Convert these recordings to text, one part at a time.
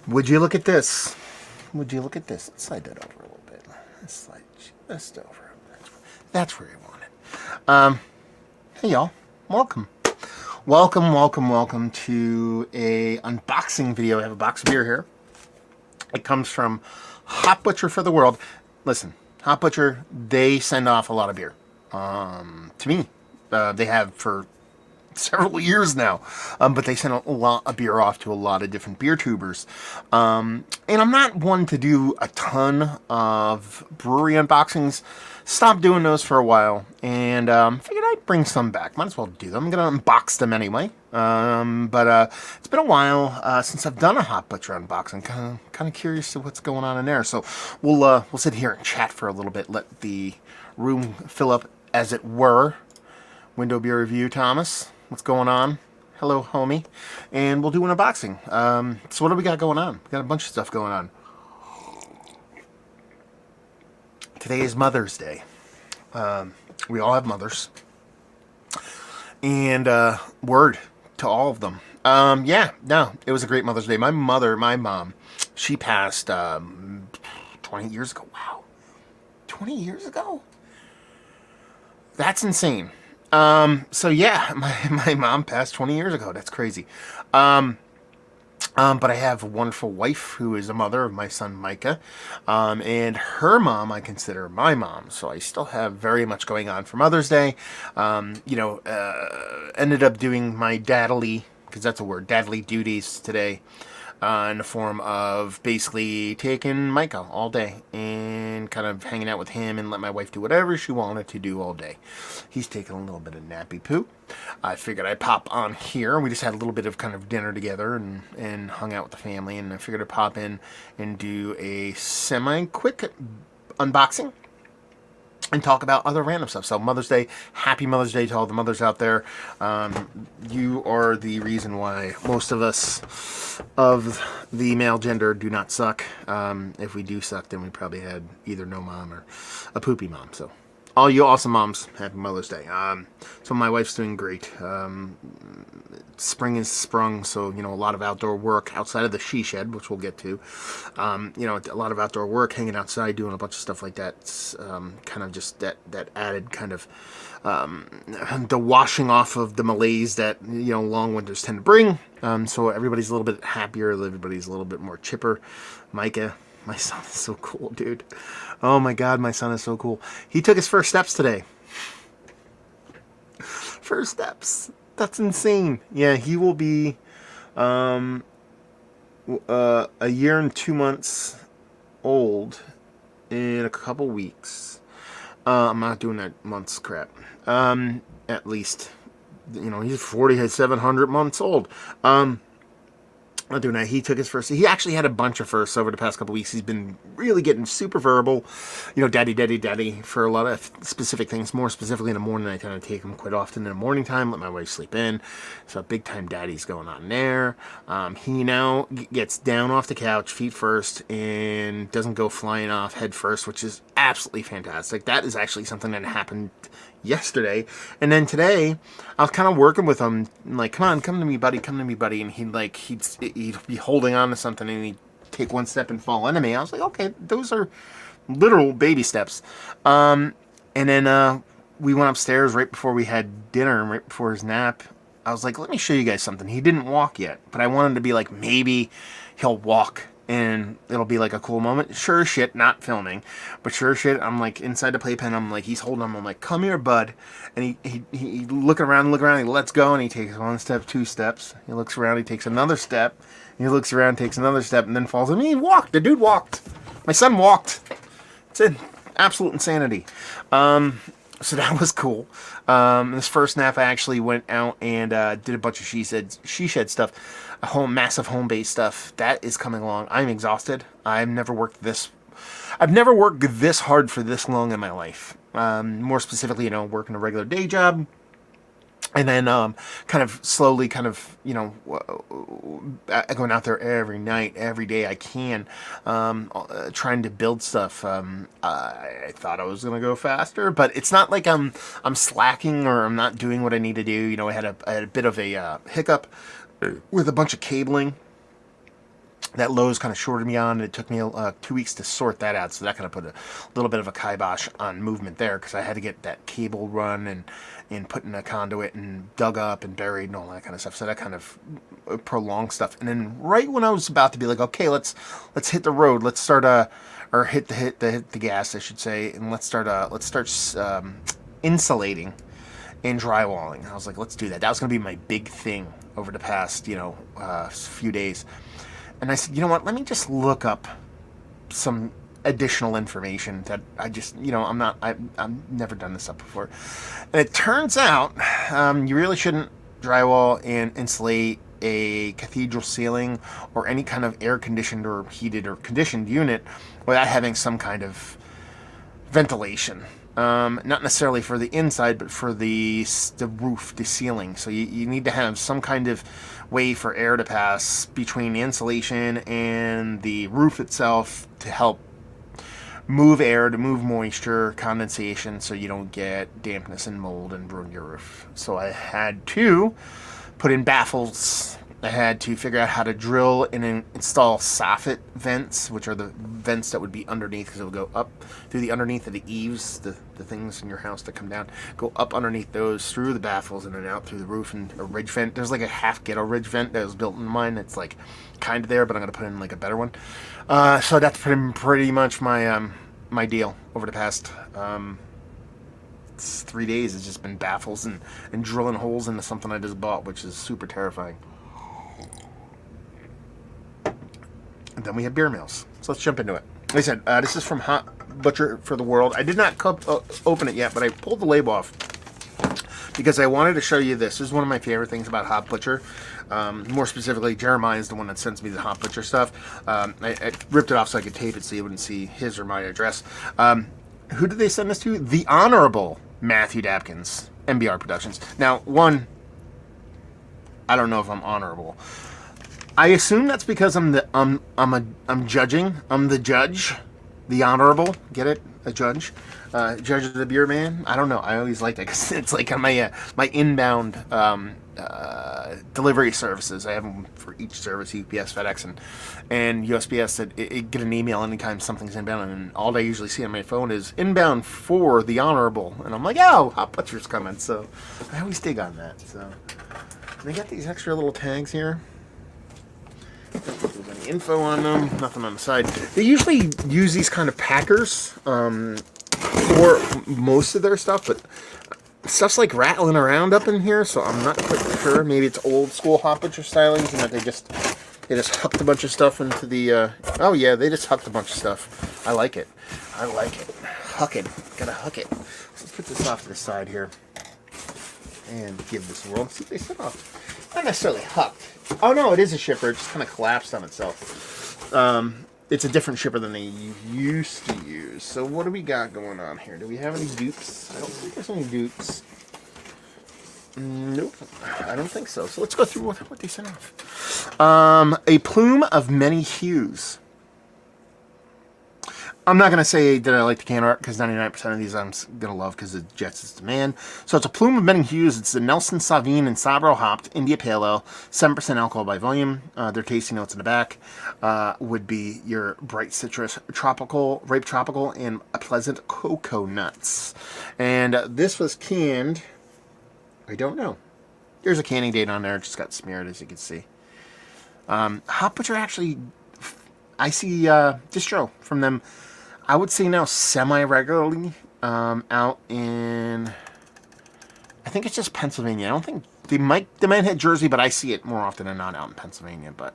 Would you look at this? Would you look at this? Slide that over a little bit. Let's slide just over. That's where you want it. Hey y'all, welcome. Welcome to a unboxing video. I have a box of beer here. It comes from Hop Butcher for the World. Listen, Hop Butcher, they send off a lot of beer. To me, they have for several years now, but they send a lot of beer off to a lot of different beer tubers, and I'm not one to do a ton of brewery unboxings. Stopped doing those for a while, and figured I'd bring some back. Might as well do them. I'm gonna unbox them anyway. But it's been a while since I've done a Hop Butcher unboxing. Kind of curious to what's going on in there. So we'll sit here and chat for a little bit. Let the room fill up, as it were. Window Beer Review, Thomas. What's going on? Hello, homie. And we'll do an unboxing. So what do we got going on? We got a bunch of stuff going on. Today is Mother's Day. We all have mothers. And word to all of them. Yeah, no, it was a great Mother's Day. My mom, she passed 20 years ago. Wow. 20 years ago? That's insane. So yeah, my mom passed 20 years ago. That's crazy. But I have a wonderful wife who is a mother of my son Micah, and her mom I consider my mom. So I still have very much going on for Mother's Day. Ended up doing my dadly, because that's a word, dadly duties today. In the form of basically taking Micah all day and kind of hanging out with him and let my wife do whatever she wanted to do all day. He's taking a little bit of nappy poo. I figured I'd pop on here. We just had a little bit of kind of dinner together and hung out with the family, and I figured I'd pop in and do a semi-quick unboxing and talk about other random stuff. So Mother's Day, happy Mother's Day to all the mothers out there. You are the reason why most of us of the male gender do not suck. If we do suck, then we probably had either no mom or a poopy mom. So all you awesome moms, happy Mother's Day. So my wife's doing great. Spring is sprung, so a lot of outdoor work outside of the she shed, which we'll get to. A lot of outdoor work, hanging outside, doing a bunch of stuff like that. It's kind of just that added kind of the washing off of the malaise that long winters tend to bring. So everybody's a little bit happier, everybody's a little bit more chipper. Micah, my son is so cool, dude. Oh my God, my son is so cool. He took his first steps today. First steps. That's insane. Yeah, he will be a year and 2 months old in a couple weeks. I'm not doing that months crap. At least, he's 4,700 months old. Not doing that. He took his first. He actually had a bunch of firsts over the past couple weeks. He's been really getting super verbal, daddy for a lot of specific things. More specifically in the morning, I kind of take him quite often in the morning time, let my wife sleep in. So big time daddy's going on there. He now gets down off the couch, feet first, and doesn't go flying off head first, which is absolutely fantastic. That is actually something that happened yesterday. And then today I was kind of working with him, like, come to me buddy, and he'd be holding on to something and he'd take one step and fall into me. I was like, okay, those are literal baby steps. And then we went upstairs right before we had dinner and right before his nap. I was like, let me show you guys something. He didn't walk yet, but I wanted to be like, maybe he'll walk and it'll be like a cool moment. Sure as shit, not filming, but sure as shit, I'm like inside the playpen. I'm like, he's holding him. I'm like, come here, bud. And he looking around, he lets go, and he takes one step, two steps. He looks around, he takes another step. He looks around, takes another step, and then falls. I mean, he walked. The dude walked. My son walked. It's an absolute insanity. So that was cool. This first nap, I actually went out and did a bunch of she shed stuff. Massive home-based stuff. That is coming along. I'm exhausted. I've never worked this hard for this long in my life. More specifically, working a regular day job. And then kind of slowly going out there every night, every day I can, trying to build stuff. I thought I was going to go faster, but it's not like I'm slacking or I'm not doing what I need to do. I had a bit of a hiccup with a bunch of cabling that Lowe's kind of shorted me on, and it took me 2 weeks to sort that out. So that kind of put a little bit of a kibosh on movement there, because I had to get that cable run and put in a conduit and dug up and buried and all that kind of stuff. So that kind of prolonged stuff. And then right when I was about to be like, okay, let's hit the road, let's start or hit the gas, I should say, and let's start insulating and drywalling. I was like, let's do that. That was going to be my big thing over the past few days. And I said, you know what, let me just look up some additional information that I just, I've never done this up before. And it turns out you really shouldn't drywall and insulate a cathedral ceiling or any kind of air-conditioned or heated or conditioned unit without having some kind of ventilation. Not necessarily for the inside, but for the roof, the ceiling. So you need to have some kind of way for air to pass between the insulation and the roof itself to help move air, to move moisture, condensation, so you don't get dampness and mold and ruin your roof. So I had to put in baffles. I had to figure out how to drill and install soffit vents, which are the vents that would be underneath, because it would go up through the underneath of the eaves, the things in your house that come down, go up underneath those, through the baffles, and then out through the roof, and a ridge vent. There's like a half ghetto ridge vent that was built in mine that's like kind of there, but I'm going to put in like a better one. So that's pretty much my my deal over the past 3 days. It's just been baffles and drilling holes into something I just bought, which is super terrifying. And then we have beer mails. So let's jump into it. Like I said, this is from Hot Butcher for the World. I did not open it yet, but I pulled the label off because I wanted to show you this. This is one of my favorite things about Hot Butcher. More specifically, Jerimiah is the one that sends me the Hot Butcher stuff. I ripped it off so I could tape it so you wouldn't see his or my address. Who did they send this to? The Honorable Matthew Dapkins, MBR Productions. Now, one, I don't know if I'm honorable. I assume that's because I'm judging. I'm the judge, the honorable. Get it? A judge, judge of the beer man. I don't know. I always like that because it's like on my inbound delivery services. I have them for each service: UPS, FedEx, and USPS. That it get an email anytime something's inbound, and all I usually see on my phone is inbound for the honorable, and I'm like, oh, Hot Butcher's coming. So I always dig on that. So they got these extra little tags here. There's any info on them, nothing on the side. They usually use these kind of packers for most of their stuff, but stuff's like rattling around up in here, so I'm not quite sure. Maybe it's old school Hot Butcher stylings, and that they just hucked a bunch of stuff into the. Oh yeah, they just hucked a bunch of stuff. I like it. I like it. Huck it. Gotta huck it. So let's put this off to the side here and give this a whirl. See if they set off. Not necessarily hucked. Oh no, it is a shipper. It just kind of collapsed on itself. It's a different shipper than they used to use. So what do we got going on here? Do we have any dupes? I don't think there's any dupes. Nope, I don't think so. So let's go through what they sent off. A plume of many hues. I'm not going to say that I like the can art, because 99% of these I'm going to love because it jets its demand. So it's a plume of many hues. It's the Nelson Sauvin and Sabro hopped India Pale Ale, 7% alcohol by volume. Their tasting notes in the back would be your bright citrus, tropical, rape tropical, and a pleasant cocoa nuts. And this was canned, I don't know. There's a canning date on there. It just got smeared, as you can see. Hot Butcher actually, I see distro from them, I would say now semi-regularly, out in, I think it's just Pennsylvania. I don't think, they might hit Jersey, but I see it more often than not out in Pennsylvania. But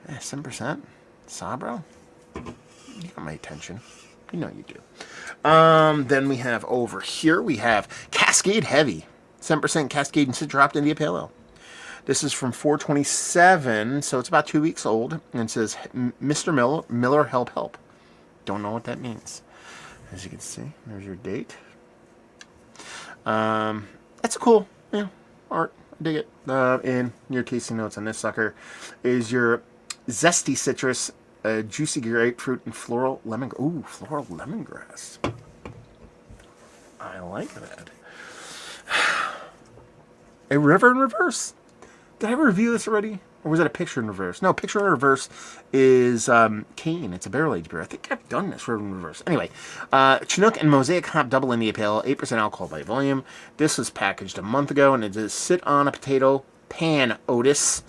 7%? Sabro? You got my attention. You know you do. Then we have over here, we have Cascade Heavy. 7% Cascade and Citropped India Pale Ale. This is from 4/27, so it's about 2 weeks old. And it says, Mr. Miller, help. Don't know what that means. As you can see, there's your date. That's a cool, art. I dig it. And your tasting notes on this sucker is your zesty citrus, juicy grapefruit, and floral lemon. Ooh, floral lemongrass. I like that. A River in Reverse. Did I ever review this already? Or was it a picture in reverse? No, picture in reverse is Cane. It's a barrel-aged beer. I think I've done this in reverse. Anyway, Chinook and Mosaic Hop Double India Pale Ale, 8% alcohol by volume. This was packaged a month ago, and it does sit on a potato pan, Otis.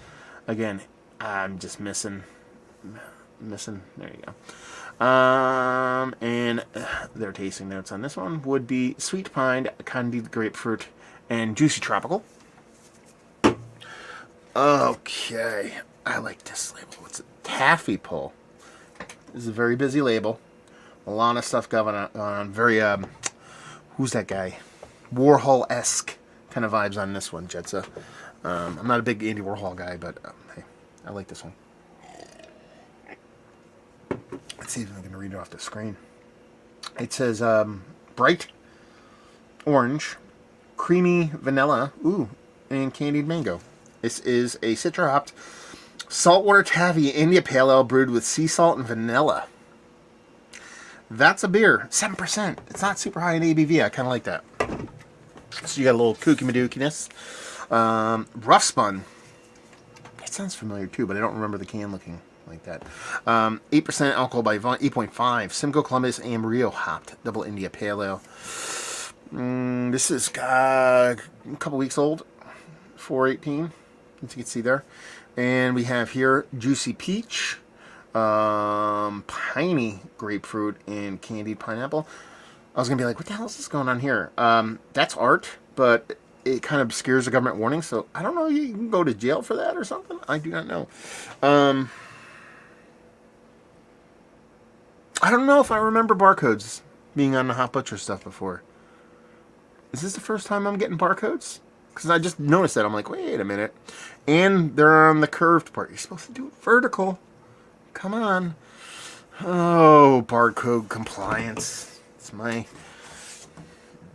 Again, I'm just missing. There you go. And their tasting notes on this one would be sweet pine, candied grapefruit, and juicy tropical. Okay, I like this label. What's it? Taffy Pull. This is a very busy label. A lot of stuff going on. Very, who's that guy? Warhol-esque kind of vibes on this one, Jetsa. I'm not a big Andy Warhol guy, but hey, I like this one. Let's see if I'm going to read it off the screen. It says bright orange, creamy vanilla, and candied mango. This is a citra hopped saltwater taffy India Pale Ale brewed with sea salt and vanilla. That's a beer, 7%. It's not super high in ABV. I kind of like that. So you got a little kooky madookiness. Rough spun. It sounds familiar too, but I don't remember the can looking like that. 8% alcohol by volume, 8.5. Simcoe, Columbus, Amarillo hopped double India Pale Ale. This is a couple weeks old. 418. As you can see there. And we have here Juicy Peach, Piney Grapefruit, and Candied Pineapple. I was going to be like, what the hell is this going on here? That's art, but it kind of obscures the government warning, so I don't know, you can go to jail for that or something? I do not know. I don't know if I remember barcodes being on the Hot Butcher stuff before. Is this the first time I'm getting barcodes? Because I just noticed that. I'm like, wait a minute. And they're on the curved part. You're supposed to do it vertical. Come on. Oh, barcode compliance. It's my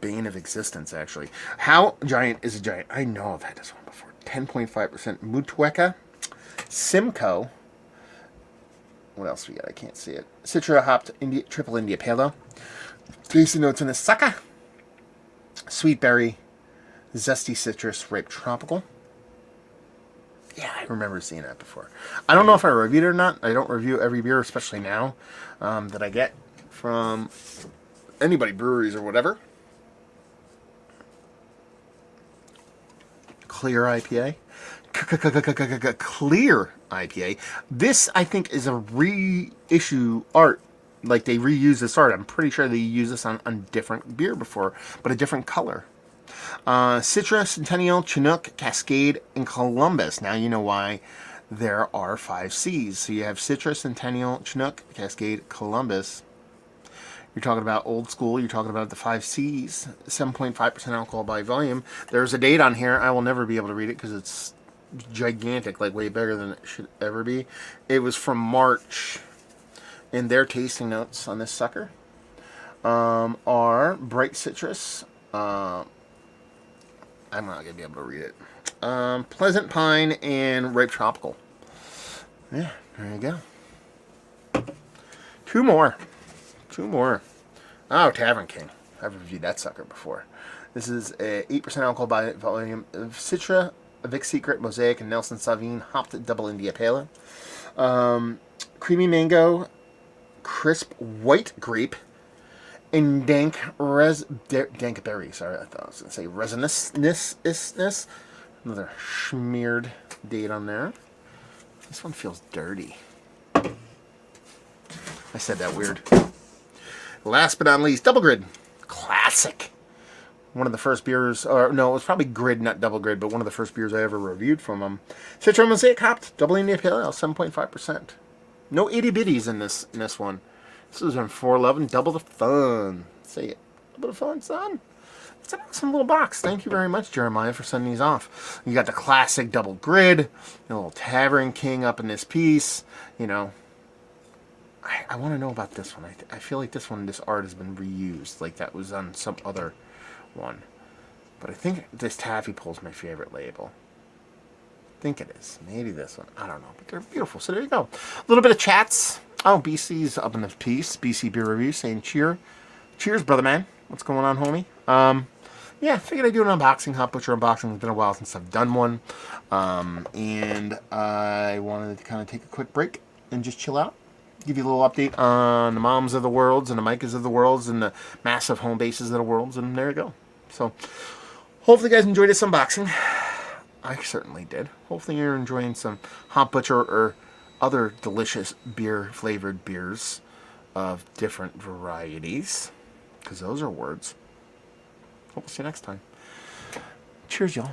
bane of existence, actually. How giant is a giant? I know I've had this one before. 10.5% Mutueka. Simcoe. What else we got? I can't see it. Citra hopped triple India Pale Ale. Tasting notes in the sucker. Sweet berry. Zesty citrus, ripe tropical. Yeah, I remember seeing that before. I don't know if I reviewed it or not. I don't review every beer, especially now, that I get from anybody, breweries or whatever. Clear IPA. Clear IPA. This, I think, is a reissue art. Like, they reuse this art. I'm pretty sure they used this on different beer before, but a different color. Citra, Centennial, Chinook, Cascade, and Columbus. Now you know why there are 5 C's. So you have Citra, Centennial, Chinook, Cascade, Columbus. You're talking about old school. You're talking about the 5 C's. 7.5% alcohol by volume. There's a date on here. I will never be able to read it because it's gigantic, like way bigger than it should ever be. It was from March. And their tasting notes on this sucker are bright citrus. I'm not going to be able to read it. Pleasant pine and ripe tropical. Yeah, there you go. Two more. Oh, Tavern King. I've reviewed that sucker before. This is a 8% alcohol by volume of Citra, Vic Secret, Mosaic, and Nelson Sauvin hopped double India Pale Ale. Creamy mango, crisp white grape, and dank berry. Sorry, I thought I was going to say resinousness. Another smeared date on there. This one feels dirty. I said that weird. Last but not least, Double Grid. Classic. One of the first beers, or no, it was probably Grid, not Double Grid, but one of the first beers I ever reviewed from them. Citra Mosaic hopped, double India Pale Ale, 7.5%. No itty bitties in this one. This is on 411, double the fun. Say it. Double the fun, son. It's an awesome little box. Thank you very much, Jerimiah, for sending these off. You got the classic Double Grid, a little Tavern King up in this piece. You know, I want to know about this one. I feel like this art has been reused, like that was on some other one. But I think this Taffy Pull's my favorite label. I think it is. Maybe this one. I don't know. But they're beautiful. So there you go. A little bit of chats. Oh, BC's up in the piece. BC Beer Review saying cheers, brother man. What's going on, homie? yeah, figured I'd do an unboxing, Hot Butcher unboxing. It's been a while since I've done one. And I wanted to kind of take a quick break and just chill out. Give you a little update on the moms of the worlds and the Micahs of the worlds and the massive home bases of the worlds. And there you go. So hopefully you guys enjoyed this unboxing. I certainly did. Hopefully you're enjoying some Hot Butcher or other delicious beer-flavored beers of different varieties. Because those are words. Hope we'll see you next time. Cheers, y'all.